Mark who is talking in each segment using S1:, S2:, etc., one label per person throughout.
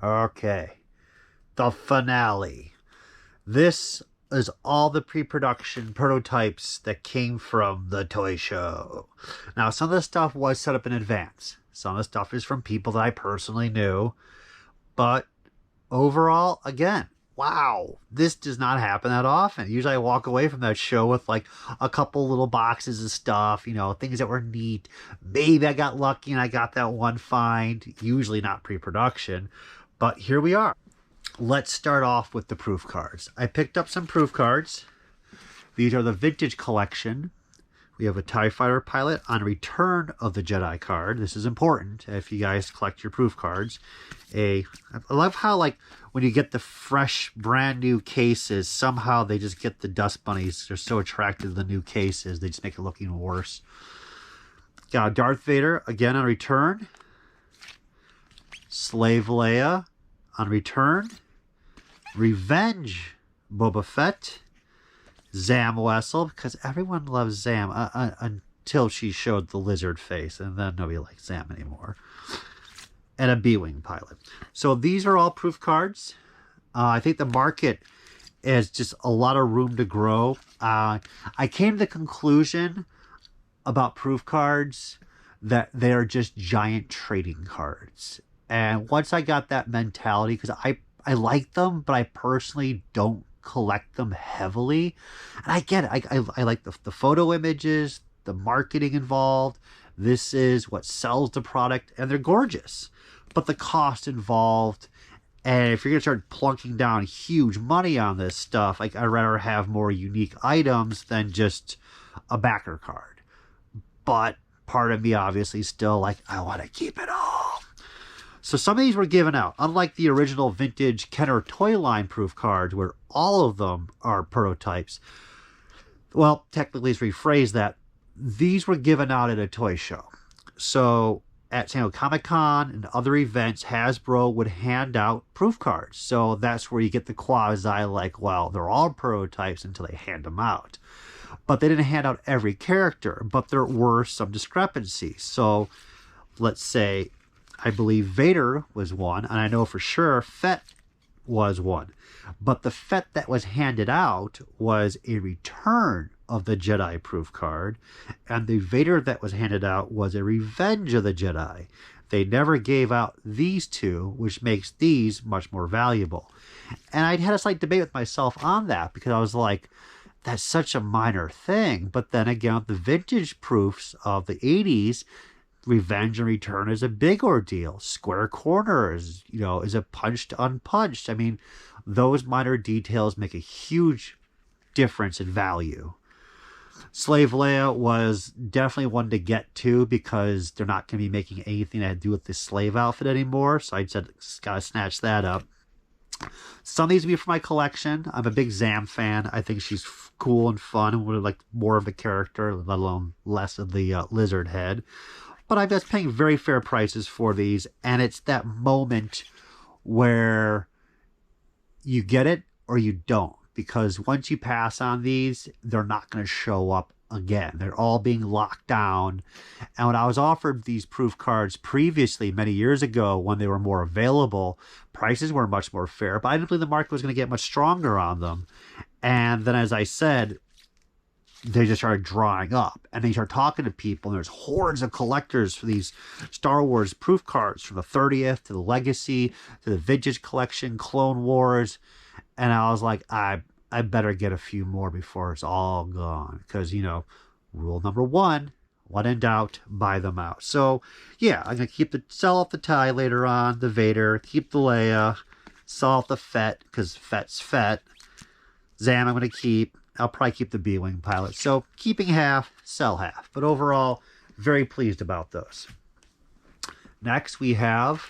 S1: Okay, the finale. This is all the pre-production prototypes that came from the toy show. Now, some of the stuff was set up in advance. Some of the stuff is from people that I personally knew. But overall, again, wow, this does not happen that often. Usually I walk away from that show with like a couple little boxes of stuff, things that were neat. Maybe I got lucky and I got that one find, usually not pre-production. But here we are. Let's start off with the proof cards. I picked up some proof cards. These are the vintage collection. We have a TIE Fighter pilot on Return of the Jedi card. This is important if you guys collect your proof cards. I love how, like, when you get the fresh, brand new cases, somehow they just get the dust bunnies. They're so attracted to the new cases, they just make it look even worse. Got Darth Vader, again on Return. Slave Leia on Return. Revenge Boba Fett. Zam Wessel, because everyone loves Zam until she showed the lizard face, and then nobody likes Zam anymore. And a B-Wing pilot. So these are all proof cards. I think the market is just a lot of room to grow. I came to the conclusion about proof cards that they are just giant trading cards. And once I got that mentality, because I like them, but I personally don't collect them heavily. And I get it. I like the photo images, the marketing involved. This is what sells the product, and they're gorgeous. But the cost involved, and if you're going to start plunking down huge money on this stuff, like, I'd rather have more unique items than just a backer card. But part of me obviously still like, I want to keep it all. So some of these were given out. Unlike the original vintage Kenner toy line proof cards, where all of them are prototypes. Well, technically, let's rephrase that. These were given out at a toy show. So at San Diego Comic-Con and other events, Hasbro would hand out proof cards. So that's where you get the quasi, like, well, they're all prototypes until they hand them out. But they didn't hand out every character, but there were some discrepancies. So let's say, I believe Vader was one, and I know for sure Fett was one. But the Fett that was handed out was a Return of the Jedi proof card, and the Vader that was handed out was a Revenge of the Jedi. They never gave out these two, which makes these much more valuable. And I had a slight debate with myself on that, because I was like, that's such a minor thing. But then again, the vintage proofs of the 80s, Revenge and Return is a big ordeal. Square corners, is a punched unpunched. I mean, those minor details make a huge difference in value. Slave Leia was definitely one to get to, because they're not going to be making anything that had to do with the slave outfit anymore. So I said, gotta snatch that up. Some of these will be for my collection. I'm a big Zam fan. I think she's cool and fun, and would like more of the character, let alone less of the lizard head. But I'm just paying very fair prices for these, and it's that moment where you get it or you don't, because once you pass on these, they're not going to show up again. They're all being locked down. And when I was offered these proof cards previously, many years ago, when they were more available, prices were much more fair, but I didn't believe the market was going to get much stronger on them. And then, as I said, they just started drawing up, and they start talking to people, and there's hordes of collectors for these Star Wars proof cards, from the 30th to the Legacy to the Vintage Collection, Clone Wars. And I was like, I better get a few more before it's all gone, because rule number one, when in doubt, buy them out. So yeah, I'm gonna sell off the TIE later on, the Vader, keep the Leia, sell off the Fett, because Fett's Fett. Zam I'm gonna keep. I'll probably keep the B-Wing pilot. So keeping half, sell half. But overall, very pleased about those. Next, we have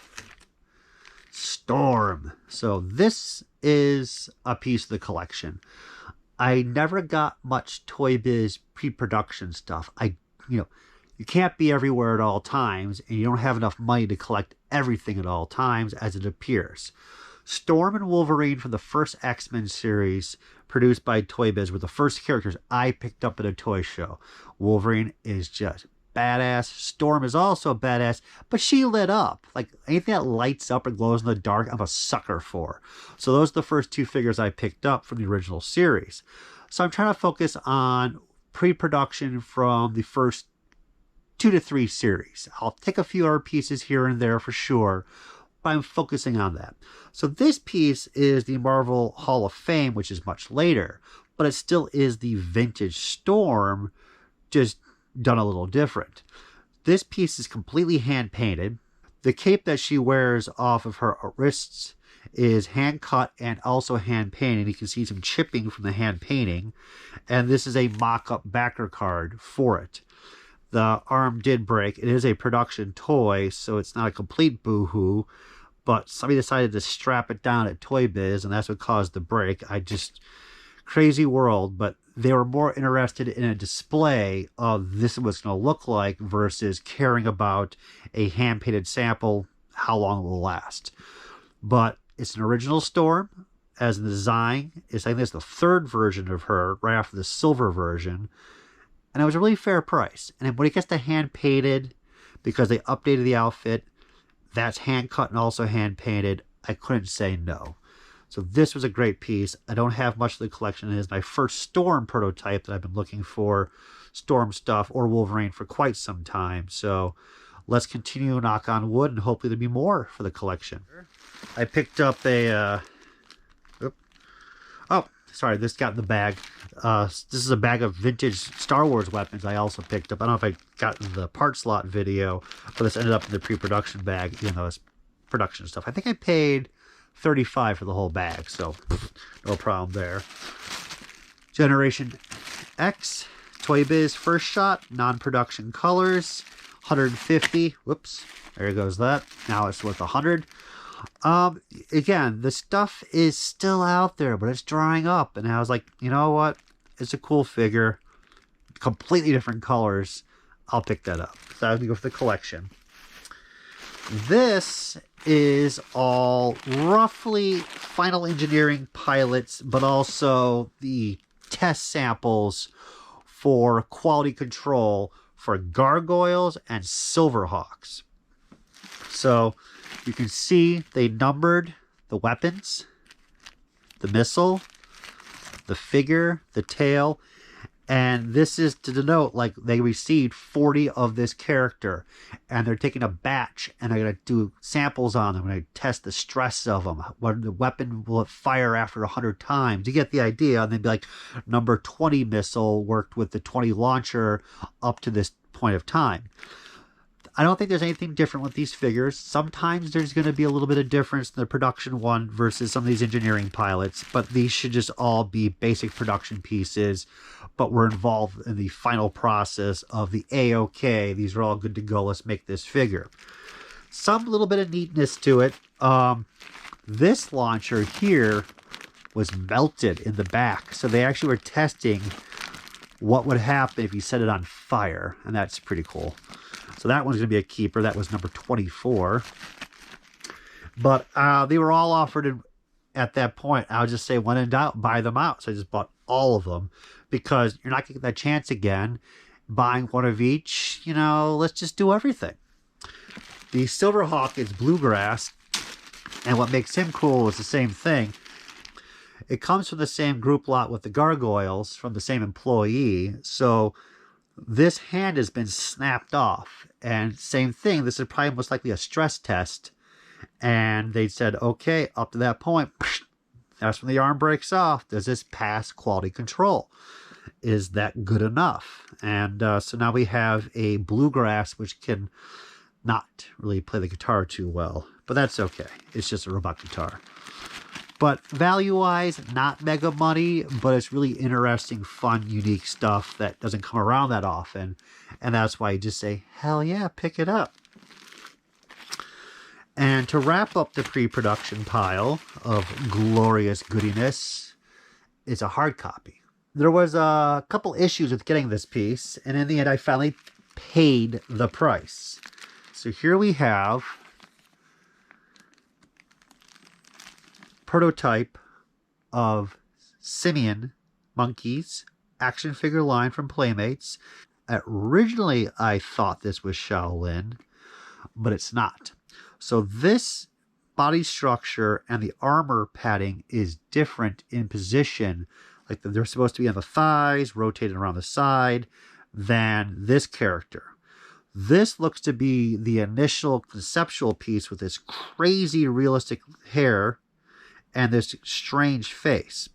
S1: Storm. So this is a piece of the collection. I never got much Toy Biz pre-production stuff. You can't be everywhere at all times, and you don't have enough money to collect everything at all times, as it appears. Storm and Wolverine from the first X-Men series produced by Toy Biz were the first characters I picked up at a toy show. Wolverine is just badass. Storm is also badass, but she lit up. Like anything that lights up or glows in the dark, I'm a sucker for. So those are the first two figures I picked up from the original series. So I'm trying to focus on pre-production from the first 2 to 3 series. I'll take a few other pieces here and there for sure, but I'm focusing on that. So this piece is the Marvel Hall of Fame, which is much later, but it still is the vintage Storm, just done a little different. This piece is completely hand painted. The cape that she wears off of her wrists is hand cut and also hand painted. You can see some chipping from the hand painting, and this is a mock-up backer card for it. The arm did break. It is a production toy, so it's not a complete boo-hoo, but somebody decided to strap it down at Toy Biz, and that's what caused the break. Crazy world, but they were more interested in a display of this is what it's going to look like versus caring about a hand-painted sample, how long it will last. But it's an original Storm as a design. I think it's the third version of her, right after the silver version. And it was a really fair price. And when it gets to hand-painted, because they updated the outfit, that's hand-cut and also hand-painted, I couldn't say no. So this was a great piece. I don't have much of the collection. It is my first Storm prototype that I've been looking for Storm stuff or Wolverine for quite some time. So let's continue, knock on wood, and hopefully there'll be more for the collection. I picked up a... Oh, sorry, this got in the bag. This is a bag of vintage Star Wars weapons I also picked up. I don't know if I got in the part slot video, but this ended up in the pre-production bag, even though it's production stuff. I think I paid $35 for the whole bag, so no problem there. Generation X, Toy Biz first shot, non-production colors, 150. Whoops, there goes that. Now it's worth 100. Again, the stuff is still out there, but it's drying up, and I was like, you know what? It's a cool figure, completely different colors. I'll pick that up. So I'm gonna go for the collection. This is all roughly final engineering pilots, but also the test samples for quality control for Gargoyles and Silverhawks. So you can see they numbered the weapons, the missile, the figure, the tail, and this is to denote like they received 40 of this character, and they're taking a batch and they're going to do samples on them. They're going to test the stress of them. What the weapon will it fire after 100 times? You get the idea. And they'd be like, number 20 missile worked with the 20 launcher up to this point of time. I don't think there's anything different with these figures. Sometimes there's going to be a little bit of difference in the production one versus some of these engineering pilots, but these should just all be basic production pieces, but we're involved in the final process of the A-OK. These are all good to go. Let's make this figure. Some little bit of neatness to it. This launcher here was melted in the back, so they actually were testing what would happen if you set it on fire, and that's pretty cool. So that one's going to be a keeper. That was number 24. But they were all offered at that point. I'll just say, when in doubt, buy them out. So I just bought all of them because you're not going to get that chance again. Buying one of each, you know, let's just do everything. The Silverhawk is bluegrass. And what makes him cool is the same thing. It comes from the same group lot with the Gargoyles, from the same employee. So this hand has been snapped off, and same thing, this is probably most likely a stress test, and they said, okay, up to that point, that's when the arm breaks off. Does this pass quality control? Is that good enough? And so now we have a bluegrass which can not really play the guitar too well, but that's okay. It's just a robot guitar. But value-wise, not mega money, but it's really interesting, fun, unique stuff that doesn't come around that often. And that's why you just say, hell yeah, pick it up. And to wrap up the pre-production pile of glorious goodiness, it's a hard copy. There was a couple issues with getting this piece, and in the end I finally paid the price. So here we have prototype of Simeon monkeys, action figure line from Playmates. Originally, I thought this was Shaolin, but it's not. So this body structure and the armor padding is different in position. Like they're supposed to be on the thighs, rotated around the side, than this character. This looks to be the initial conceptual piece with this crazy realistic hair and this strange face.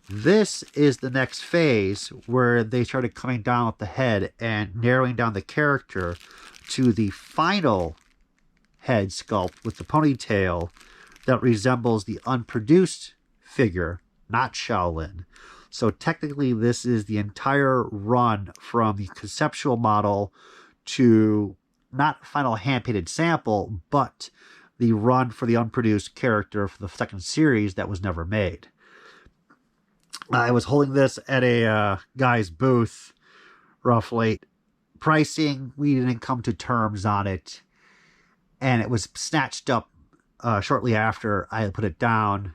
S1: This is the next phase where they started coming down with the head and narrowing down the character to the final head sculpt with the ponytail that resembles the unproduced figure, not Shaolin. So technically this is the entire run from the conceptual model to not final hand-painted sample, but the run for the unproduced character for the second series that was never made. I was holding this at a guy's booth, roughly. Pricing, we didn't come to terms on it, and it was snatched up shortly after I had put it down.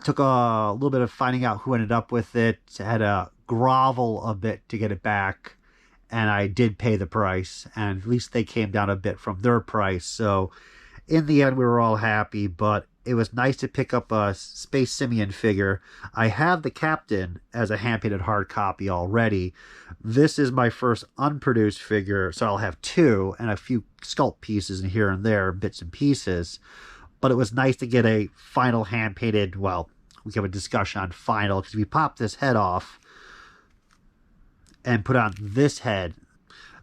S1: Took a little bit of finding out who ended up with it. Had to grovel a bit to get it back, and I did pay the price, and at least they came down a bit from their price. So in the end, we were all happy, but it was nice to pick up a Space Simeon figure. I have the Captain as a hand-painted hard copy already. This is my first unproduced figure, so I'll have two and a few sculpt pieces in here and there, bits and pieces. But it was nice to get a final hand-painted, well, we can have a discussion on final, because if we pop this head off and put on this head,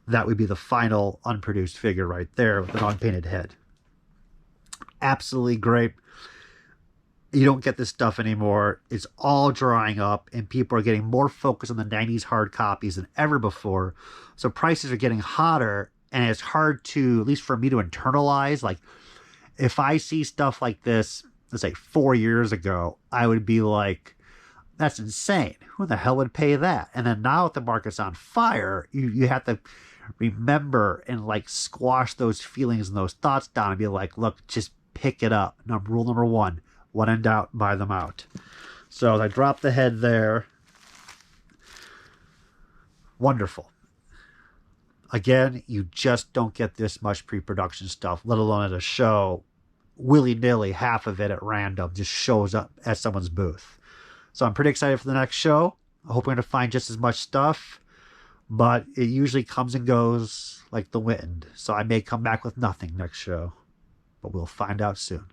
S1: that would be the final unproduced figure right there with an unpainted head. Absolutely great. You don't get this stuff anymore. It's all drying up, and people are getting more focused on the 90s hard copies than ever before. So prices are getting hotter, and it's hard to, at least for me, to internalize. Like, if I see stuff like this, let's say 4 years ago, I would be like, that's insane. Who the hell would pay that? And then now that the market's on fire, you have to remember and like squash those feelings and those thoughts down and be like, look, just pick it up. Rule number one, when in doubt, buy them out. So I dropped the head there. Wonderful. Again, you just don't get this much pre-production stuff, let alone at a show. Willy-nilly, half of it at random just shows up at someone's booth. So I'm pretty excited for the next show. I hope we're going to find just as much stuff, but it usually comes and goes like the wind. So I may come back with nothing next show, but we'll find out soon.